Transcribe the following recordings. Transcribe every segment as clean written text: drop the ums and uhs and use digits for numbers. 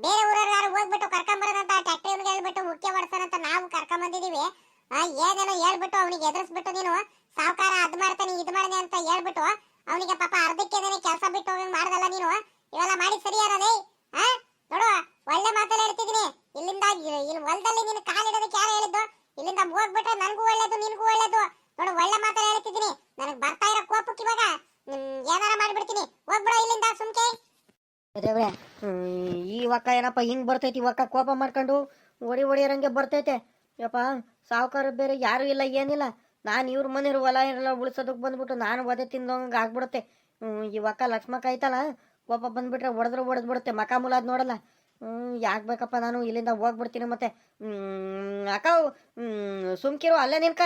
ಬೇರೆ ಊರವ್ರು ಯಾರು ಹೋಗ್ಬಿಟ್ಟು ಕರ್ಕೊಂಬರೋದಂತ ಟ್ಯಾಕ್ಟ್ರಿ ಅವ್ನಿಗೆ ಹೇಳ್ಬಿಟ್ಟು ಮುಖ್ಯ ಹೊಡ್ಸೋಣಂತ ನಾವು ಕರ್ಕೊಂಬಂದಿದೀವಿ. ಏನೇನೋ ಹೇಳ್ಬಿಟ್ಟು ಅವನಿಗೆ ಎದುರಿಸ್ಬಿಟ್ಟು ನೀನು ಸಾವುಕಾರ ಅದ್ ಮಾಡ್ತಾನೆ ಇದ್ ಮಾಡಿದೆ ಅಂತ ಹೇಳ್ಬಿಟ್ಟು ಅವನಿಗೆ ಪಾಪ ಅರ್ಧಕ್ಕೆದೇನೆ ಕೆಲಸ ಬಿಟ್ಟು ಹೋಗಿ ಮಾಡ್ದಲ್ಲ ನೀನು. ಇವೆಲ್ಲ ಮಾಡಿ ಸರಿಯಾರಲೇ? ನೋಡು, ಒಳ್ಳೆ ಮಾತಲ್ಲಿ ಹೇಳ್ತಿದೀನಿ. ಇಲ್ಲಿಂದ ಇಲ್ಲಿ ಹೊಲದಲ್ಲಿ ನೀನು ಕಾಲಿಡೋದಕ್ಕೆ ಯಾರು ಹೇಳಿದ್ದು? ಇಲ್ಲಿಂದ ಹೋಗ್ಬಿಟ್ರೆ ನನಗೂ ಒಳ್ಳೇದು ನಿನಗೂ ಒಳ್ಳೇದು. ನೋಡು, ಒಳ್ಳೆ ಮಾತಲ್ಲಿ ಹೇಳ್ತಿದ್ದೀನಿ. ನನಗೆ ಬರ್ತಾ ಇರೋ ಕೋಪಕ್ಕೆ ಇವಾಗ ಏನಾರ ಮಾಡ್ಬಿಡ್ತೀನಿ. ಹೋಗ್ಬಿಡೋ ಇಲ್ಲಿಂದ ಸುಮ್ಕೆ. ದೇವ್ರೆ, ಈ ಒಕ್ಕ ಏನಪ್ಪ ಹಿಂಗ್ ಬರ್ತೈತಿ? ಒಕ್ಕ ಕೋಪ ಮಾಡ್ಕೊಂಡು ಹೊಡಿಯರಂಗೆ ಬರ್ತೈತೆ. ಯಪ್ಪ, ಸಾವುಕಾರ ಬೇರೆ ಯಾರು ಇಲ್ಲ, ಏನಿಲ್ಲ. ನಾನು ಇವ್ರ ಮನೆಯವ್ರು ಹೊಲ ಎಲ್ಲ ಉಳಿಸೋದಕ್ಕೆ ಬಂದ್ಬಿಟ್ಟು ನಾನು ಒದೆ ತಿಂದಂಗೆ ಆಗ್ಬಿಡುತ್ತೆ. ಈ ಒಕ್ಕ ಲಕ್ಷ್ಮಕ್ಕ ಐತಲ್ಲ, ಕೋಪ ಬಂದ್ಬಿಟ್ರೆ ಹೊಡೆದ್ಬಿಡುತ್ತೆ. ಮಕ ಮುಲಾದ್ ನೋಡಲ್ಲ. ಯಾಕೆ ಬೇಕಪ್ಪ, ನಾನು ಇಲ್ಲಿಂದ ಹೋಗ್ಬಿಡ್ತೀನಿ. ಮತ್ತೆ ಅಕ್ಕ, ಸುಮ್ಕಿರು ಅಲ್ಲೇ ನಿನ್ಕ,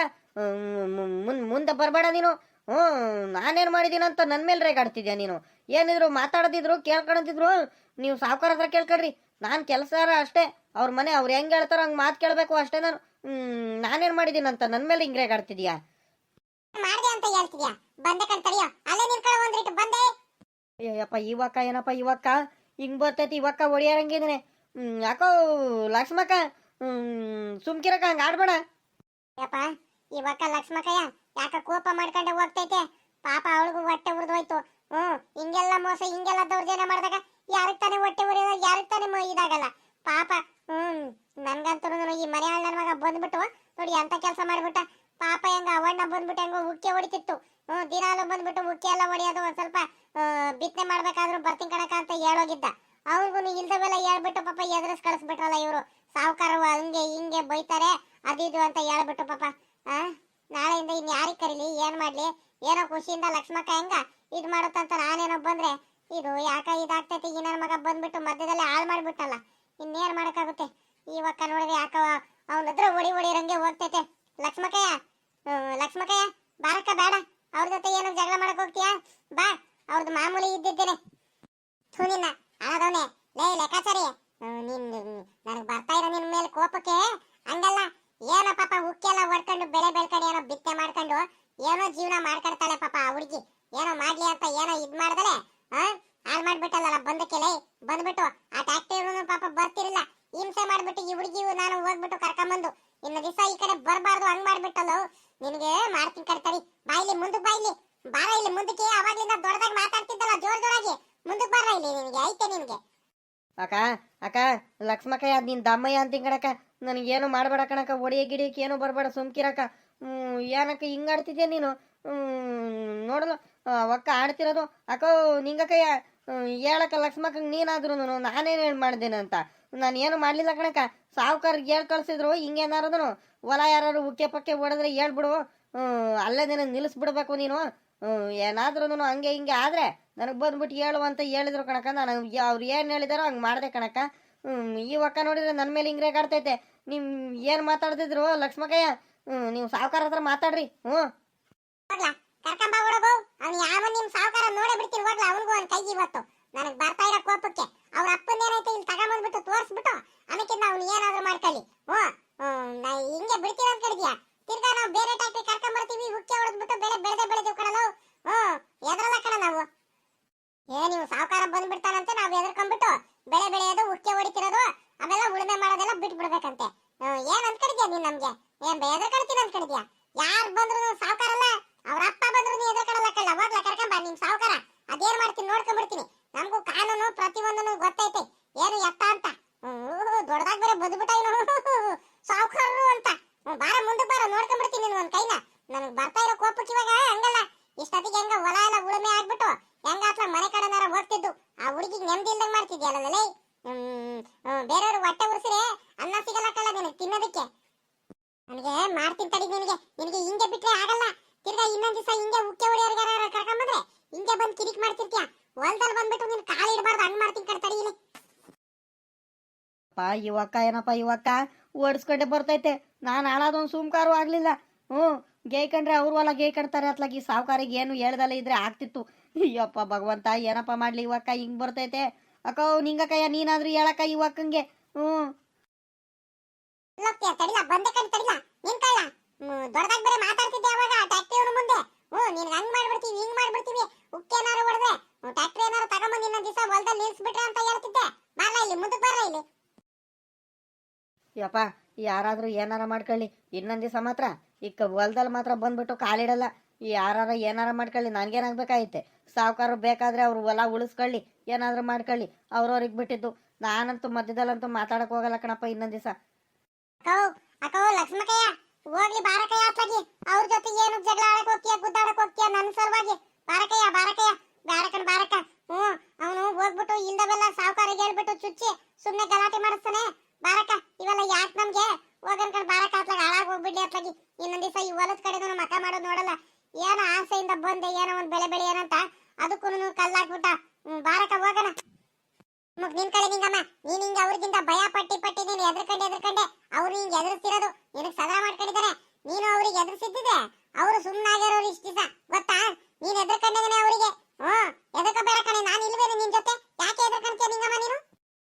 ಮುಂದೆ ಬರಬೇಡ ನೀನು. ನಾನೇನು ಮಾಡಿದ್ದೀನಂತ ನನ್ನ ಮೇಲೆ ರೇಗಾಡ್ತಿದ್ಯಾ ನೀನು? ಏನಿದ್ರು ಮಾತಾಡದಿದ್ರು ಕೇಳ್ಕೊಳದಿದ್ರು ನೀವು ಸಾವುಕಾರ ಹತ್ರ ಕೇಳ್ಕೊಳ್ರಿ. ನಾನು ಕೆಲಸ ಅಷ್ಟೇ, ಅವ್ರ ಮನೆ ಅವ್ರು ಹೆಂಗೆ ಹೇಳ್ತಾರೋ ಹಂಗೆ ಮಾತು ಕೇಳಬೇಕು ಅಷ್ಟೇ. ನಾನೇನು ಮಾಡಿದ್ದೀನಂತ ನನ್ನ ಮೇಲೆ ಹಿಂಗೆ ರೇಗಾಡ್ತಿದ್ಯಾ? ಮಾಡಿದೆ ಅಂತ ಹೇಳ್ತಿದ್ಯಾ? ಬಂದೆ ಕಣ್ತರಿಯೋ, ಅಲ್ಲೇ ನಿನ್ಕೊಳ್ಳೋ ಒಂದ್ರಿಟ್ಟು ಬಂದೆ. ಅಯ್ಯಪ್ಪ, ಇವಕ್ಕ ಏನಪ್ಪ ಇವಕ್ಕ ಹಿಂಗ್ ಬರ್ತೈತಿ? ಇವಕ್ಕ ಹೊಡಿಯಾರಂಗಿದ್ದಾನೆ. ಯಾಕೋ ಲಕ್ಷ್ಮಕ್ಕ, ಸುಮ್ಕಿರಕ್ಕ, ಹಂಗೆ ಆಡ್ಬೇಡ. ಯಪ್ಪ, ಇವಕ್ಕ ಲಕ್ಷ್ಮಕ್ಕಯ್ಯ ಯಾಕ ಕೋಪ ಮಾಡ್ಕೊಂಡೆ ಹೋಗ್ತೈತೆ. ಪಾಪ ಅವಳಿಗೂ ಹೊಟ್ಟೆ ಉರಿದೋಯ್ತು. ಹಿಂಗೆಲ್ಲ ಮೋಸ ಹಿಂಗೆಲ್ಲ ದೌರ್ಜನ್ಯ ಮಾಡಿದಾಗ ಯಾರಿಗೆ ತಾನೇ ಹೊಟ್ಟೆ ಉರಿಯೋದು, ಯಾರಿಗೆ ತಾನೇ ಇದಾಗಲ್ಲ ಪಾಪ. ನನ್ಗಂತೂ ಈ ಮನೆ ನನ್ನ ಮಗ ಬಂದ್ಬಿಟ್ಟು ನೋಡಿ ಎಂತ ಕೆಲಸ ಮಾಡ್ಬಿಟ್ಟ. ಪಾಪ ಹೆಂಗ ಅವಣ್ಣ ಬಂದ್ಬಿಟ್ಟು ಹೆಂಗೋ ಉಕ್ಕೆ ಹೊಡಿತಿತ್ತು. ದಿನಾಲು ಬಂದ್ಬಿಟ್ಟು ಉಕ್ಕೆ ಎಲ್ಲ ಹೊಡಿಯೋದು. ಒಂದ್ ಸ್ವಲ್ಪ ಬಿತ್ತನೆ ಮಾಡ್ಬೇಕಾದ್ರೂ ಬರ್ತೀನಿ ಕಣಕ ಅಂತ ಹೇಳೋಗಿದ್ದ. ಅವ್ರಿಗೂ ಇಲ್ದವೆಲ್ಲ ಹೇಳ್ಬಿಟ್ಟು ಪಾಪ ಎದುರಿಸ್ ಕಳಿಸ್ಬಿಟ್ರಲ್ಲ ಇವರು. ಸಾವುಕಾರ ಹಂಗೆ ಹಿಂಗೆ ಬೈತಾರೆ ಅದಿದು ಅಂತ ಹೇಳ್ಬಿಟ್ಟು ಪಾಪ. ನಾಳೆಯಿಂದ ಇನ್ ಯಾರಿಗೆ ಕರೀಲಿ, ಏನ್ ಮಾಡ್ಲಿ? ಏನೋ ಖುಷಿಯಿಂದ ಲಕ್ಷ್ಮಕ್ಕ ಹೆಂಗ ಇದ್ ಮಾಡುತ್ತಂತ ನಾನೇನೋ ಬಂದ್ರೆ ಇದು ಯಾಕ ಇದಾಗ್ತೈತಿ. ಈ ನನ್ನ ಮಗ ಬಂದ್ಬಿಟ್ಟು ಮಧ್ಯದಲ್ಲಿ ಹಾಳು ಮಾಡ್ಬಿಟ್ಟಲ್ಲ. ಇನ್ನೇನ್ ಮಾಡಕ್ಕಾಗುತ್ತೆ? ಇವಕ್ಕ ನೋಡಿದ್ರೆ ಯಾಕ ಅವನ ಹತ್ರ ಹೊಡಿರಂಗೆ ಹೋಗ್ತೈತೆ. ಲಕ್ಷ್ಮಕ್ಕಯ್ಯ, ಲಕ್ಷ್ಮಕ್ಕಯ್ಯ ಬಾರಕ್ಕ, ಬೇಡ ಅವ್ರ ಜೊತೆ ಏನೋ ಜಗಳ ಮಾಡಕ್ ಹೋಗ್ತೀಯಾ? ಬಾ, ಅವ್ರದ್ದು ಮಾಮೂಲಿ ಇದ್ದಿದ್ದೇನೆ. ನಿನ್ನ ಅಳದವನೆ ಲೇ ಲೆಕ್ಕಾಚಾರಿ, ನೀನ್ ನನಗೆ ಬರ್ತಾ ಇರೋ ನಿನ್ ಮೇಲೆ ಕೋಪಕ್ಕೆ ಹಂಗಲ್ಲ. ಏನೋ ಪಾಪ ಉಕ್ಕೆಲ್ಲ ಹೊಡ್ಕೊಂಡು ಬೆಳೆ ಬೆಳ್ಕೊಂಡು ಏನೋ ಬಿತ್ತೆ ಮಾಡ್ಕೊಂಡು ಏನೋ ಜೀವನ ಮಾಡ್ಕೊಡ್ತಾಳೆ ಪಾಪ ಆ ಹುಡುಗಿ. ಏನೋ ಮಾಡ್ಲಿ ಅಂತ ಏನೋ ಇದ್ ಮಾಡ್ದಲೆ ಹಾಳು ಮಾಡ್ಬಿಟ್ಟಲ್ಲ ಬಂದಕ್ಕೆಲೆ. ಬಂದ್ಬಿಟ್ಟು ಆ ಟ್ಯಾಕ್ಟ್ರಿ ಪಾಪ ಬರ್ತಿರ್ಲಿಲ್ಲ, ಹಿಂಸೆ ಮಾಡ್ಬಿಟ್ಟು ಈ ಹುಡುಗಿ ನಾನು ಹೋಗ್ಬಿಟ್ಟು ಕರ್ಕೊಂಬಂದು ಇನ್ನು ದಿವಸ ಈ ಕಡೆ ಬರಬಾರ್ದು ಹಂಗ್ ಮಾಡ್ಬಿಟ್ಟಲ್ಲ. ನಿನ್ಗೆ ಮಾಡ್ತೀನಿ ಕಡ್ತಾರಿ. ಬಾಯಿಲಿ ಮುಂದಕ್ಕೆ ಬಾಯಿಲಿ ಬಾರ, ಇಲ್ಲಿ ಮುಂದಕ್ಕೆ. ಅವಾಗ್ಲಿಂದ ದೊಡ್ಡದಾಗಿ ಮಾತಾಡ್ತಿದ್ದಲ್ಲ ಜೋರಾಗಿ, ಮುಂದಕ್ಕೆ ಬಾರ ಇಲ್ಲಿ. ನಿನ್ಗೆ ಐತೆ ನಿನ್ಗೆ. ಅಕ್ಕ ಅಕ್ಕ ಲಕ್ಷ್ಮಕ್ಕಯ್ಯ, ನೀನ್ ದಮ್ಮಯ್ಯ ಅಂತೀನಿ ಕಣಕ್ಕ. ನನಗೇನು ಮಾಡಬೇಡ ಕಣಕ್ಕ. ಒಡೆಯ ಗಿಡಿಯಕ್ಕೆ ಏನು ಬರಬೇಡ, ಸುಮ್ಕಿರಕ್ಕ. ಏನಕ್ಕ ಹಿಂಗೆ ಆಡ್ತಿದ್ಯಾ ನೀನು? ನೋಡಲು ಒಕ್ಕ ಆಡ್ತಿರೋದು ಅಕ್ಕ ನಿಂಗಕ್ಕಯ್ಯ. ಹೇಳಕ್ಕ ಲಕ್ಷ್ಮಕ್ಕಂಗೆ ನೀನಾದ್ರೂ ನಾನೇನು ಮಾಡ್ದೇನೆ ಅಂತ. ನಾನು ಏನು ಮಾಡಲಿಲ್ಲ ಕಣಕ್ಕ. ಸಾವುಕಾರ್ಗೆ ಹೇಳ್ ಕಳ್ಸಿದ್ರು ಹಿಂಗೇನಾರದನು ಹೊಲ ಯಾರು ಉಕ್ಕೆ ಪಕ್ಕೆ ಹೊಡೆದ್ರೆ ಹೇಳ್ಬಿಡು, ಅಲ್ಲೇ ದಿನ ನಿಲ್ಲಿಸ್ಬಿಡ್ಬೇಕು ನೀನು. ಏನಾದ್ರೂ ಹಂಗೆ ಹಿಂಗೆ ಆದರೆ ನನಗೆ ಬಂದ್ಬಿಟ್ಟು ಹೇಳು ಅಂತ ಹೇಳಿದ್ರು ಕಣಕ್ಕ. ನಾನು ಅವ್ರು ಏನು ಹೇಳಿದಾರೋ ಹಂಗೆ ಮಾಡಿದೆ ಕಣಕ್ಕ. ಈ ಒಕ್ಕ ನೋಡಿದ್ರೆ ನನ್ನ ಮೇಲೆ ಹಿಂಗೆ ರೇಗಾಡ್ತೈತೆ. ನೀವು ಏನು ಮಾತಾಡ್ತಿದ್ರು ಲಕ್ಷ್ಮಕ್ಕಯ್ಯ? ನೀವು ಸಾವುಕಾರ ಹತ್ರ ಮಾತಾಡ್ರಿ. ಕರ್ಕೊಂಬ ಹುಡುಗು, ಅವ್ನು ಯಾವ ನಿಮ್ ಸಾವುಕಾರ ನೋಡೇ ಬಿಡ್ತೀನಿ. ಹೋಗ್ಲಾ ಅವನಿಗೂ ಒಂದು ಕೈ ಇವತ್ತು. ನನಗೆ ಬರ್ತಾ ಇರೋ ಕೋಪಕ್ಕೆ ಅವ್ರ ಅಪ್ಪಂದೇನೈತೆ ಇಲ್ಲಿ ತಗೊಂಬಂದ್ಬಿಟ್ಟು ತೋರಿಸ್ಬಿಟ್ಟು ಆಮೇಕಿಂದ ಅವ್ನು ಏನಾದ್ರು ಮಾಡ್ಕೊಳ್ಳಿ. ಹಿಂಗೆ ಬಿಡ್ತೀರ ಅಂತ ಹೇಳಿದ್ಯಾ? ತಿರ್ಗಾ ನಾವು ಬೇರೆ ಟ್ಯಾಕ್ಟ್ರಿ ಕರ್ಕೊಂಬರ್ತೀವಿ, ಉಕ್ಕೆ ಹೊಡೆದ್ಬಿಟ್ಟು ಬೆಳೆದೇವು ಕಣಲು. ಎದ್ರಲ್ಲ ಕಣ ನಾವು. ನೀವು ಸಾವುಕಾರ ಬಂದ್ಬಿಡ್ತಾನಂತೆ ನಾವು ಎದ್ರಕೊಂಡ್ಬಿಟ್ಟು ಬೆಳೆ ಬೆಳೆಯೋದು, ಉಕ್ಕೆ ಹೊಡಿತಿರೋದು, ಅವೆಲ್ಲ ಉಳುಮೆ ಮಾಡೋದೆಲ್ಲ ಬಿಟ್ಬಿಡ್ಬೇಕಂತೆ. ಏನ್ ಅನ್ಕೊಂಡಿದ್ಯಾ ನೀನ್ ನಮ್ಗೆ? ಏನ್ ಎದ್ರ ಕಡ್ತೀನಿ ಅನ್ಕೊಂಡಿದ್ಯಾ? ಯಾರು ಬಂದ್ರು ಸಾವುಕಾರಲ್ಲ, ಅವ್ರ ಅಪ್ಪ ಬಂದ್ರು ನೀ ಎದ್ರ ಕಡಲ್ಲ ಕಳ್ಳ. ಹೋಗ್ಲಾ ಕರ್ಕೊಂಬ ನಿಮ್ ಸಾವುಕಾರ. ಅದೇನ್ ಮಾಡ್ತೀನಿ ನೋಡ್ಕೊಂಡ್ಬಿಡ್ತೀನಿ. ನಮಗೂ ಕಾನೂನು ಪ್ರತಿಯೊಂದನ್ನು ಗೊತ್ತೈತೆ ಏನು ಎತ್ತ ಅಂತ. ದೊಡ್ಡದಾಗ ಬೇರೆ ಬಂದ್ಬಿಟ್ಟ ಇನ್ನು ಸಾವುಕಾರರು ಅಂತ. ಬಾರ ಮುಂದಕ್ಕೆ ಬಾರ, ನೋಡ್ಕೊಂಡ್ಬಿಡ್ತೀನಿ ನೀನು ಒಂದ್ ಕೈನ. ನನಗೆ ಬರ್ತಾ ಇರೋ ಕೋಪಕ್ಕೆ ಇವಾಗ ಹಂಗಲ್ಲ. ಇಷ್ಟೊತ್ತಿಗೆ ಹೆಂಗ ಹೊಲ ಎಲ್ಲ ಉಳುಮೆ ಆಗ್ಬಿಟ್ಟು ಹೆಂಗ ಅತ್ಲ ಮನೆ ಕಡೆನಾರ ಹೋಗ್ತಿದ್ದು ಆ ಹುಡುಗಿಗೆ ನೆಮ್ಮದಿ ಇಲ್ದಂಗ್ ಮಾಡ್ತಿದ್ಯಲ್ಲ. ಬೇರೆಯವ್ರು ಹೊಟ್ಟೆ ಉರ್ಸಿರೆ ಅನ್ನ ಸಿಗಲ್ಲ ಕಳ್ಳ ನಿನಗೆ ತಿನ್ನೋದಕ್ಕೆ. ನನಗೆ ಮಾಡ್ತೀನಿ ತಡಿ ನಿನಗೆ. ನಿನಗೆ ಹಿಂಗೆ ಬಿಟ್ರೆ ಆಗಲ್ಲ. ತಿರ್ಗಾ ಇನ್ನೊಂದ್ ದಿವಸ ಹಿಂಗೆ ಉಕ್ಕೆ ಹೊಡೆಯೋರ್ಗಾರ ಕರ್ಕೊಂಬಂದ್ರೆ ಹಿಂಗೆ ಬಂದು ಕಿರಿಕ್ ಮಾಡ್ತಿರ್ತೀಯ. ಹೊಲದಲ್ಲಿ ಬಂದ್ಬಿಟ್ಟು ನೀನು ಕಾಲು ಇಡಬಾರ್ದು, ಹಂಗ್ ಮಾಡ್ತೀನಿ ಕಣ್ ತಡಿ ಇಲ್ಲಿ. ಇವಕ್ಕ ಏನಪ್ಪ ಇವಕ್ಕ ಓಡಿಸ್ಕೊಂಡೆ ಬರ್ತೈತೆ. ನಾನು ಹಾಳಾದೊಂದು ಸುಮ್ಕಾರು ಆಗ್ಲಿಲ್ಲ. ಗೇಯ್ಕಂಡ್ರೆ ಅವ್ರು ಹೊಲ ಗೇಯ್ಕಂಡ್ತಾರೆ ಅತ್ಲಾಗಿ. ಸಾವುಕಾರಿಗೆ ಏನು ಹೇಳ್ದಲ್ಲ ಇದ್ರೆ ಆಗ್ತಿತ್ತು. ಅಯ್ಯಪ್ಪ ಭಗವಂತ, ಏನಪ್ಪ ಮಾಡ್ಲಿ ಇವಕ್ಕ ಹಿಂಗ್ ಬರ್ತೈತೆ. ಅಕ್ಕ ನಿಂಗಕ್ಕಯ್ಯ, ನೀನಾದ್ರೂ ಹೇಳಕ್ಕ ಇವಕ್ಕಂಗೆ. ಬಂದೆ ಕಣ್ ತಡಿಲ್ಲ ನಿನ್ ಕಳ್ಳ. ದೊಡ್ಡದಾಗ ಬೇರೆ ಮಾತಾಡ್ತಿದ್ದೆ ಅವಾಗ ಟ್ಯಾಕ್ಟ್ರಿ ಅವ್ರ ಮುಂದೆ. ನೀನ್ ಹಂಗ್ ಮಾಡ್ಬಿಡ್ತೀವಿ ಹಿಂಗ್ ಮಾಡ್ಬಿಡ್ತೀವಿ, ಉಕ್ಕೆ ಏನಾರು ಹೊಡೆದ್ರೆ ಟ್ಯಾಕ್ಟ್ರಿ ಏನಾರು ತಗೊಂಬಂದು ಇನ್ನೊಂದ್ ದಿವಸ ಹೊಲದಲ್ಲಿ ನಿಲ್ಸ್ಬಿಟ್ರೆ ಅಂತ ಹೇಳ್ತಿದ್ದೆ. ಬಾರ್ಲ ಇಲ್ಲಿ ಮುಂದಕ್ಕೆ ಬರ್ರ ಇಲ್ಲಿ. ಯಪ್ಪ ಯಾರಾದ್ರೂ ಏನಾರ ಮಾಡ್ಕೊಳ್ಳಿ, ಇನ್ನೊಂದ್ ದಿವಸ ಮಾತ್ರ ಈಗ ಹೊಲ್ದಲ್ಲಿ ಮಾತ್ರ ಬಂದ್ಬಿಟ್ಟು ಕಾಲಿಡಲ್ಲ. ಯಾರಾರ ಏನಾರ ಮಾಡ್ಕೊಳ್ಳಿ, ನನ್ಗೇನಾಗ್ಬೇಕಾಯ್ತೆ? ಸಾವುಕಾರರು ಬೇಕಾದ್ರೆ ಅವ್ರು ಹೊಲ ಉಳಿಸ್ಕೊಳ್ಳಿ, ಏನಾದ್ರೂ ಮಾಡ್ಕೊಳ್ಳಿ, ಅವ್ರವ್ರಿಗೆ ಬಿಟ್ಟಿದ್ದು. ನಾನಂತೂ ಮಧ್ಯದಲ್ಲಂತೂ ಮಾತಾಡಕ್ ಹೋಗಲ್ಲ ಕಣಪ್ಪ ಇನ್ನೊಂದ್ ದಿವಸ. ಅಕ್ಕೋ ಲಕ್ಷ್ಮಕ್ಕಯ್ಯ, ಹೋಗ್ಲಿ ಬಾರಕಯ್ಯ ಅತ್ಲಾಗಿ. ಅವ್ರ ಜೊತೆ ಏನು ಜಗಳ ಆಡಕ್ ಹೋಗ್ತೀಯ, ಗುದ್ದಾಡಕ್ ಹೋಗ್ತೀಯ ನನ್ನ ಸಲುವಾಗಿ? ಬಾರಕಯ್ಯ ಬಾರಕನ್ ಬಾರಕ. ಅವನು ಹೋಗ್ಬಿಟ್ಟು ಇಲ್ದವೆಲ್ಲ ಸಾವುಕಾರಿಗೆ ಹೇಳ್ಬಿಟ್ಟು ಚುಚ್ಚಿ ಸುಮ್ನೆ ಗಲಾಟೆ ಮಾಡಿಸ್ತಾನೆ. ಬಾರಕ, ಇವೆಲ್ಲ ಯಾಕೆ ನಮ್ಗೆ? ಹೋಗನ್ಕಂಡ್ ಬಾರಕ ಅತ್ಲಾಗ ಹಾಳಾಗ್ ಹೋಗ್ಬಿಡ್ಲಿ ಅತ್ಲಾಗಿ. ಇನ್ನೊಂದ್ ದಿವಸ ಈ ಹೊಲದ ಕಡೆದು ಮಕ ಮಾಡೋದು ನೋಡಲ್ಲ. ಏನೋ ಆಸೆಯಿಂದ ಬಂದೆ, ಏನೋ ಒಂದ್ ಬೆಳೆ ಏನಂತ ಅದಕ್ಕೂ ಕಲ್ಲಾಕ್ಬಿಟ್ಟ. ಬಾರಕ ಹೋಗಣ. ನಿನ್ ಕಡೆ ನಿಂಗಮ್ಮ, ನೀನ್ ಹಿಂಗ ಅವ್ರಿಗಿಂತ ಭಯ ಪಟ್ಟಿ ನೀನು ಎದ್ರಕಂಡೆ ಅವ್ರು ಹಿಂಗ್ ಎದುರಿಸ್ತಿರೋದು ನಿನಗ್ ಸದಾ ಮಾಡ್ಕೊಂಡಿದ್ದಾರೆ. ನೀನು ಅವ್ರಿಗೆ ಎದುರಿಸಿದ್ದಿದೆ, ಅವರು ಸುಮ್ಮನಾಗಿರೋರು ಇಷ್ಟ ದಿವಸ ಗೊತ್ತಾ? ನೀನ್ ಎದ್ರಕಂಡಿದ್ದಾನೆ ಅವರಿಗೆ. ಎದರ್ಕೋಬೇಡ ಕಣೆ, ನಾನು ಇಲ್ವೇನೆ ನಿನ್ ಜೊತೆ? ಯಾಕೆ ಎದ್ರಕಂತೀಯ ನಿಂಗಮ್ಮ ನೀನು?